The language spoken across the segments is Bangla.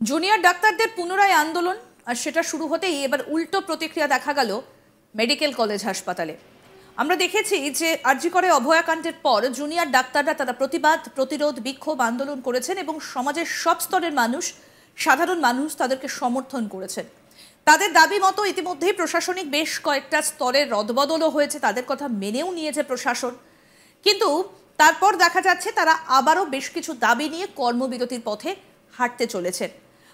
জুনিয়র ডাক্তারদের পুনরায় আন্দোলন আর সেটা শুরু হতেই এবার উল্টো প্রতিক্রিয়া দেখা গেল মেডিকেল কলেজ হাসপাতালে। আমরা দেখেছি যে আরজি করে অভয়াকাণ্ডের পর জুনিয়র ডাক্তাররা তারা প্রতিবাদ, প্রতিরোধ, বিক্ষোভ আন্দোলন করেছেন এবং সমাজের সব স্তরের মানুষ, সাধারণ মানুষ তাদেরকে সমর্থন করেছেন। তাদের দাবি মতো ইতিমধ্যেই প্রশাসনিক বেশ কয়েকটা স্তরের রদবদলও হয়েছে, তাদের কথা মেনেও নিয়েছে প্রশাসন। কিন্তু তারপর দেখা যাচ্ছে তারা আবারও বেশ কিছু দাবি নিয়ে কর্মবিরতির পথে হাঁটতে চলেছেন।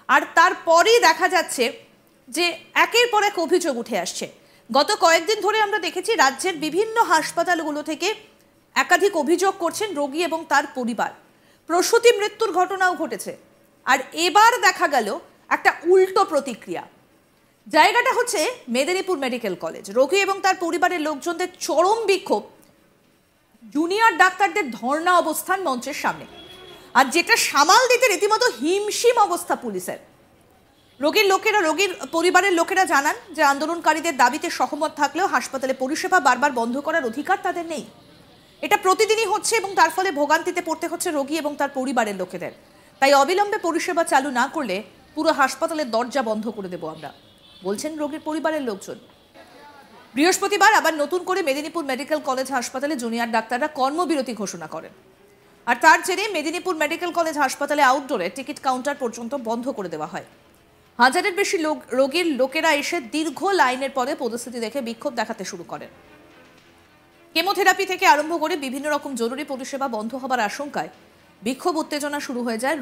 আর তারপরেই দেখা যাচ্ছে যে একের পর এক অভিযোগ উঠে আসছে। গত কয়েকদিন ধরে আমরা দেখেছি রাজ্যের বিভিন্ন হাসপাতালগুলো থেকে একাধিক অভিযোগ করছেন রোগী এবং তার পরিবার। প্রসূতি মৃত্যুর ঘটনাও ঘটেছে। আর এবার দেখা গেল একটা উল্টো প্রতিক্রিয়া। জায়গাটা হচ্ছে মেদিনীপুর মেডিকেল কলেজ। রোগী এবং তার পরিবারের লোকজনদের চরম বিক্ষোভ জুনিয়র ডাক্তারদের ধর্ণা অবস্থান মঞ্চের সামনে, আর যেটা সামাল দিতে রীতিমতো হিমশিম অবস্থা পুলিশের। রোগীর পরিবারের লোকেরা জানান যে আন্দোলনকারীদের দাবিতে সহমত থাকলেও হাসপাতালে পরিষেবা বারবার বন্ধ করার অধিকার তাদের নেই। এটা প্রতিদিনই হচ্ছে এবং তার ফলে ভোগান্তিতে পড়তে হচ্ছে রোগী এবং তার পরিবারের লোকেদের। তাই অবিলম্বে পরিষেবা চালু না করলে পুরো হাসপাতালের দরজা বন্ধ করে দেব আমরা, বলছেন রোগীর পরিবারের লোকজন। বৃহস্পতিবার আবার নতুন করে মেদিনীপুর মেডিকেল কলেজ হাসপাতালে জুনিয়র ডাক্তাররা কর্মবিরতি ঘোষণা করেন। আর তার জেরে মেদিনীপুর মেডিকেল কলেজ হাসপাতালে আউটডোরে টিকিট কাউন্টার পর্যন্ত বন্ধ করে দেওয়া হয়। হাজারের বেশি রোগীর লোকেরা এসে দীর্ঘ লাইনের পরে পরিস্থিতি দেখে বিক্ষোভ দেখাতে শুরু করেন। কেমোথেরাপি থেকে আরম্ভ করে বিভিন্ন রকম জরুরি পরিষেবা বন্ধ হবার আশঙ্কায় বিক্ষোভ উত্তেজনা শুরু হয়ে যায়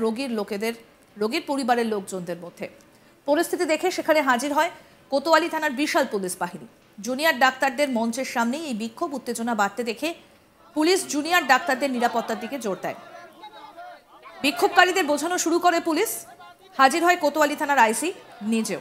রোগীর পরিবারের লোকজনদের মধ্যে। পরিস্থিতি দেখে সেখানে হাজির হয় কোতোয়ালি থানার বিশাল পুলিশ বাহিনী। জুনিয়র ডাক্তারদের মঞ্চের সামনেই এই বিক্ষোভ উত্তেজনা বাড়তে দেখে পুলিশ জুনিয়র ডাক্তারদের নিরাপত্তার দিকে জোর দেয়। বিক্ষোভকারীদের বোঝানো শুরু করে পুলিশ। হাজির হয় কোতোয়ালি থানার আইসি নিজেও।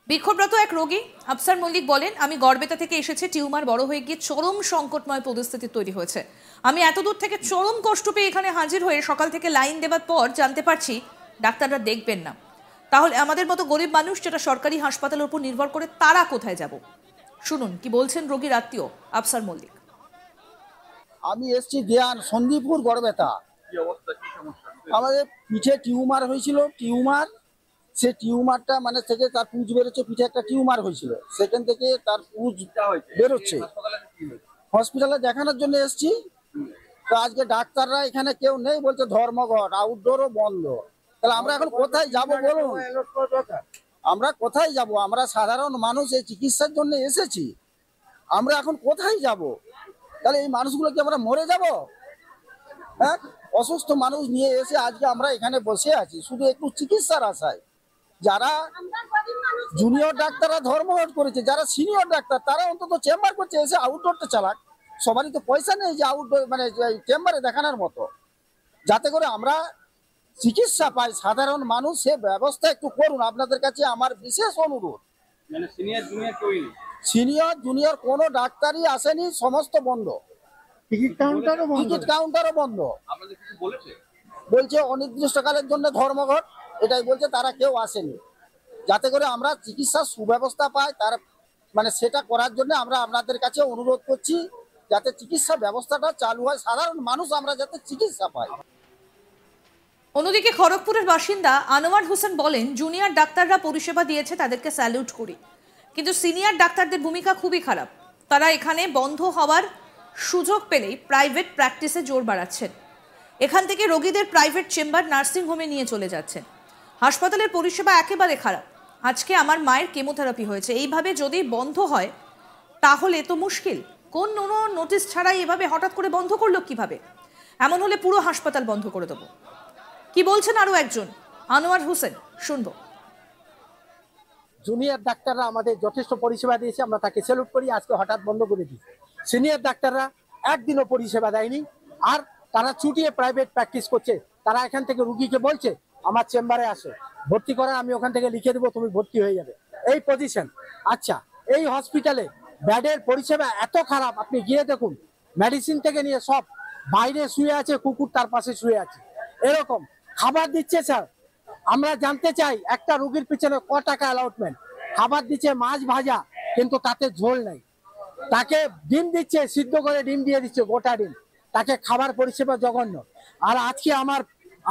বিক্ষোভরত এক রোগী আফসার মল্লিক বলেন, আমি গড়বেতা থেকে এসেছি, টিউমার বড় হয়ে গিয়ে চরম সংকটময় পরিস্থিতি তৈরি হয়েছে। আমি এত দূর থেকে চরম কষ্ট পেয়ে এখানে হাজির হয়ে সকাল থেকে লাইন দেওয়ার পর জানতে পারছি ডাক্তাররা দেখবেন না। তাহলে আমাদের মতো গরিব মানুষ যেটা সরকারি হাসপাতালের উপর নির্ভর করে, তারা কোথায় যাব? শুনুন কি বলছেন রোগীর আত্মীয় আফসার মল্লিক। আমি এসছি দেয়ান সন্দীপুর গড়বেতা। আমাদের পিঠে টিউমার হয়েছিল, সে টিউমারটা মানে থেকে তার পুঁজ বেরোচ্ছে, পিঠে একটা টিউমার হয়েছিল, সেখান থেকে তার পুঁজ বেরোচ্ছে। হসপিটালে দেখানোর জন্য এসছি। তো আজকে ডাক্তাররা এখানে কেউ নেই, বলছে ধর্মঘট, আউটডোরও বন্ধ। তাহলে আমরা এখন কোথায় যাব বলুন? আমরা কোথায় যাব? আমরা সাধারণ মানুষ, এই চিকিৎসার জন্য এসেছি, আমরা এখন কোথায় যাব? তাহলে এই মানুষগুলো কি আমরা মরে যাব? হ্যাঁ, অসুস্থ মানুষ নিয়ে এসে আজকে আমরা এখানে বসে আছি শুধু একটু চিকিৎসার আশায়। যারা জুনিয়র ডাক্তাররা ধর্মঘট করেছে, যারা সিনিয়র ডাক্তার তারা অন্তত চেম্বার করছে, এসে আউটডোরটা চালাক। সবারই তো পয়সা নেই যে আউটডোর মানে চেম্বারে দেখানোর মতো, যাতে করে আমরা চিকিৎসা পাই সাধারণ মানুষ, সে ব্যবস্থা একটু করুন। আপনাদের কাছে আমার বিশেষ অনুরোধ। সিনিয়র জুনিয়র কোনো ডাক্তারই আসেনি, সমস্ত বন্ধ, টিকিট কাউন্টারও বন্ধ। বলছে অনির্দিষ্টকালের জন্য ধর্মঘট, এটাই বলছে, তারা কেউ আসেনি। যাতে করে আমরা চিকিৎসার সুব্যবস্থা পাই, তার মানে সেটা করার জন্য আমরা আপনাদের কাছে অনুরোধ করছি, যাতে চিকিৎসা ব্যবস্থাটা চালু হয়, সাধারণ মানুষ আমরা যাতে চিকিৎসা পাই। অন্যদিকে খড়গপুরের বাসিন্দা আনোয়ার হোসেন বলেন, জুনিয়র ডাক্তাররা পরিষেবা দিয়েছে, তাদেরকে স্যালুট করি, কিন্তু সিনিয়র ডাক্তারদের ভূমিকা খুবই খারাপ। তারা এখানে বন্ধ হওয়ার সুযোগ পেলেই প্রাইভেট প্র্যাকটিসে জোর বাড়াচ্ছেন। এখান থেকে রোগীদের প্রাইভেট চেম্বার, নার্সিং হোমে নিয়ে চলে যাচ্ছেন। হাসপাতালের পরিষেবা একেবারে খারাপ। আজকে আমার মায়ের কেমোথেরাপি হয়েছে, এইভাবে যদি বন্ধ হয় তাহলে তো মুশকিল। কোন নোটিশ ছাড়াই এভাবে হঠাৎ করে বন্ধ করলো কিভাবে? এমন হলে পুরো হাসপাতাল বন্ধ করে দেবো। কি বলছেন আরো একজন আনোয়ার হোসেন, শুনবো। জুনিয়র ডাক্তাররা আমাদের যথেষ্ট পরিষেবা দিয়েছে, আমরা তাকে স্যালুট করি। আজকে হঠাৎ বন্ধ করে দিই। সিনিয়র ডাক্তাররা একদিনও পরিষেবা দেয়নি, আর তারা ছুটিয়ে প্রাইভেট প্র্যাকটিস করছে। তারা এখান থেকে রুগীকে বলছে আমার চেম্বারে আসো, ভর্তি করা, আমি ওখান থেকে লিখে দেবো, তুমি ভর্তি হয়ে যাবে, এই পজিশন। আচ্ছা, এই হসপিটালে ব্যাডের পরিষেবা এত খারাপ, আপনি গিয়ে দেখুন, মেডিসিন থেকে নিয়ে সব বাইরে শুয়ে আছে, কুকুর তার পাশে শুয়ে আছে, এরকম খাবার দিচ্ছে। স্যার, আমরা জানতে চাই একটা রুগীর পিছনে ক টাকা অ্যালাউটমেন্ট? খাবার দিচ্ছে মাছ ভাজা, কিন্তু তাতে ঝোল নেই। তাকে ডিম দিচ্ছে, সিদ্ধ করে ডিম দিয়ে দিচ্ছে, গোটা ডিম। তাকে খাবার পরিষেবা জঘন্য। আর আজকে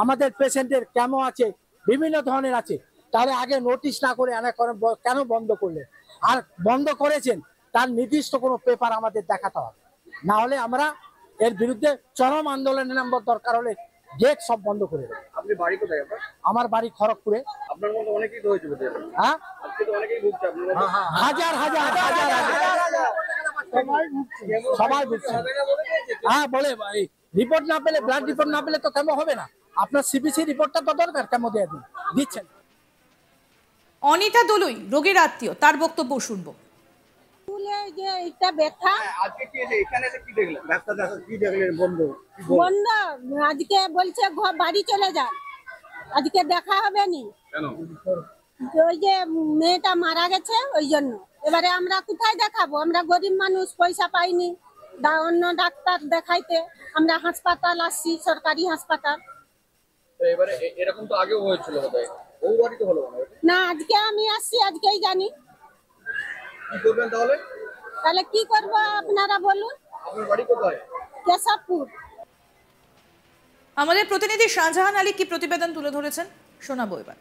আমাদের পেশেন্টের কেমন আছে, বিভিন্ন ধরনের আছে, তাহলে আগে নোটিশ না করে কেন বন্ধ করলেন? আর বন্ধ করেছেন তার নির্দিষ্ট কোনো পেপার আমাদের দেখাতে হবে, না হলে আমরা এর বিরুদ্ধে চরম আন্দোলনের নামব, দরকার হলে গেট সব বন্ধ করে দেবো। আপনি বাড়ি কোথায় আপনার? আমার বাড়ি খড়গপুরে। আপনার মতো অনেকেই তো হয়েছে বোধহয়। হ্যাঁ, আজকে তো অনেকেই ভুগছে আপনার মতো। হাজার হাজার হাজার হাজার সবাই বুঝছে। হ্যাঁ, বলে রিপোর্ট না পেলে, ব্লাড রিপোর্ট না পেলে তো কেমন হবে না। আপনার সিবিসি রিপোর্টটা তো দরকার, কেমন দিয়ে দিচ্ছেন। অনিতা দলুই রোগীর আত্মীয়, তার বক্তব্য শুনবো। স্কুলে যে এটা ব্যথা আজকে কি এসে এখানে এসে কি দেখলেন? ডাক্তার কি দেখলেন? বন্ধ বন্ধ, আজকে বলছে বাড়ি চলে যা, আজকে দেখা হবে নি। কেন? ওই যে মেয়েটা মারা গেছে ওই জন্য। এবারে আমরা কোথায় দেখাবো? আমরা গরিব মানুষ, পয়সা পাইনি অন্য ডাক্তার দেখাইতে। আমরা হাসপাতাল আসছি, সরকারি হাসপাতাল। তো এবারে এরকম তো আগেও হয়েছিল বোধহয়, বহু বাড়ি তো হলো মনে হয়। না, আজকে আমি আসছি, আজকেই জানি। কি করবেন তাহলে? তাহলে কি করবো আপনারা বলুন। আপনার বাড়ি কোথায়? কেশবপুর। আমাদের প্রতিনিধি শাহজাহান আলী কি প্রতিবেদন তুলে ধরেছেন শোনাবো এবার।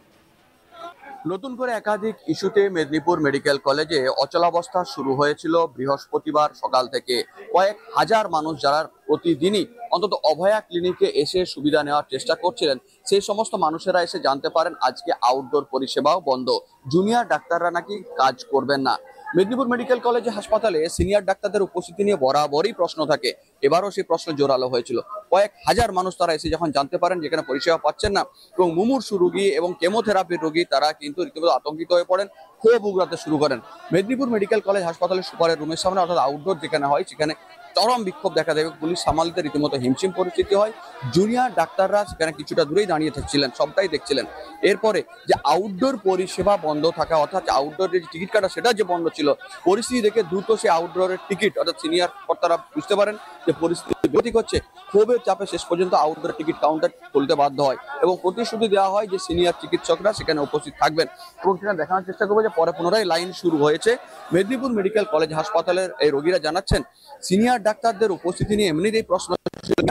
নতুন করে একাধিক ইস্যুতে মেদিনীপুর মেডিকেল কলেজে অচলাবস্থা শুরু হয়েছিল বৃহস্পতিবার সকাল থেকে। কয়েক হাজার মানুষ যারা প্রতিদিনই অন্তত অভয়া ক্লিনিকে এসে সুবিধা নেওয়ার চেষ্টা করছিলেন, সেই সমস্ত মানুষেরা এসে জানতে পারেন আজকে আউটডোর পরিষেবাও বন্ধ। জুনিয়র ডাক্তাররা নাকি কাজ করবেন না। মেদিনীপুর মেডিকেল কলেজ হাসপাতালে সিনিয়র ডাক্তারদের উপস্থিতি নিয়ে বরাবরই প্রশ্ন থাকে, এবারও সেই প্রশ্ন জোরালো হয়েছিল। কয়েক হাজার মানুষ তারা এসে যখন জানতে পারেন যেখানে পরিষেবা পাচ্ছেন না এবং মুমূর্ষু রোগী এবং কেমোথেরাপির রোগী তারা কিন্তু রীতিমতো আতঙ্কিত হয়ে পড়েন, ক্ষোভ উগরাতে শুরু করেন। মেদিনীপুর মেডিকেল কলেজ হাসপাতালের সুপারের রুমের সামনে অর্থাৎ আউটডোর যেখানে হয় সেখানে চরম বিক্ষোভ দেখা দেবে। পুলিশ সামালতে রীতিমতো হিমশিম পরিস্থিতি হয়। জুনিয়র ডাক্তাররা সেখানে কিছুটা দূরেই দাঁড়িয়ে থাকছিলেন, সবটাই দেখছিলেন। এরপরে যে আউটডোর পরিষেবা বন্ধ থাকা অর্থাৎ আউটডোর যে টিকিট কাটা সেটা যে বন্ধ ছিল, পরিস্থিতি দেখে দ্রুত সেই আউটডোরের টিকিট অর্থাৎ সিনিয়র কর্তারা বুঝতে পারেন যে পরিস্থিতি গতিক হচ্ছে। ক্ষোভের চাপে শেষ পর্যন্ত আউটডোর টিকিট কাউন্টার খুলতে বাধ্য হয় এবং প্রতিশ্রুতি দেওয়া হয় যে সিনিয়র চিকিৎসকরা সেখানে উপস্থিত থাকবেন এবং সেখানে দেখানোর চেষ্টা করবে যে পরে পুনরায় লাইন শুরু হয়েছে। মেদিনীপুর মেডিকেল কলেজ হাসপাতালের এই রোগীরা জানাচ্ছেন সিনিয়র ডাক্তারদের উপস্থিতি নিয়ে এমনিতেই প্রশ্ন,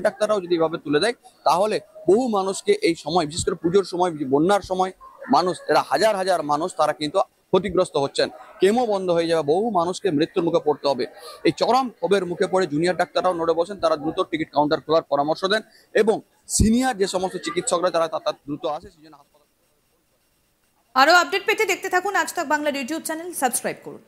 ডাক্তাররাও যদি এভাবে তুলে দেয় তাহলে বহু মানুষকে এই সময়, বিশেষ করে পুজোর সময়, বন্যার সময় মানুষ, এরা হাজার হাজার মানুষ তারা কিন্তু ক্ষতিগ্রস্ত হচ্ছেন। কেমো বন্ধ হয়ে যাবে, বহু মানুষকে মৃত্যুর মুখে পড়তে হবে। এই চরম ক্ষোভের মুখে পড়ে জুনিয়র ডাক্তাররাও নড়ে বসেন, তারা দ্রুত টিকিট কাউন্টার খোলার পরামর্শ দেন এবং সিনিয়র যে সমস্ত চিকিৎসকরা তারা দ্রুত আসে সেই জন্য হাসপাতাল। আরো আপডেট পেতে দেখতে থাকুন আজ তাক বাংলার ইউটিউব চ্যানেল, সাবস্ক্রাইব করুন।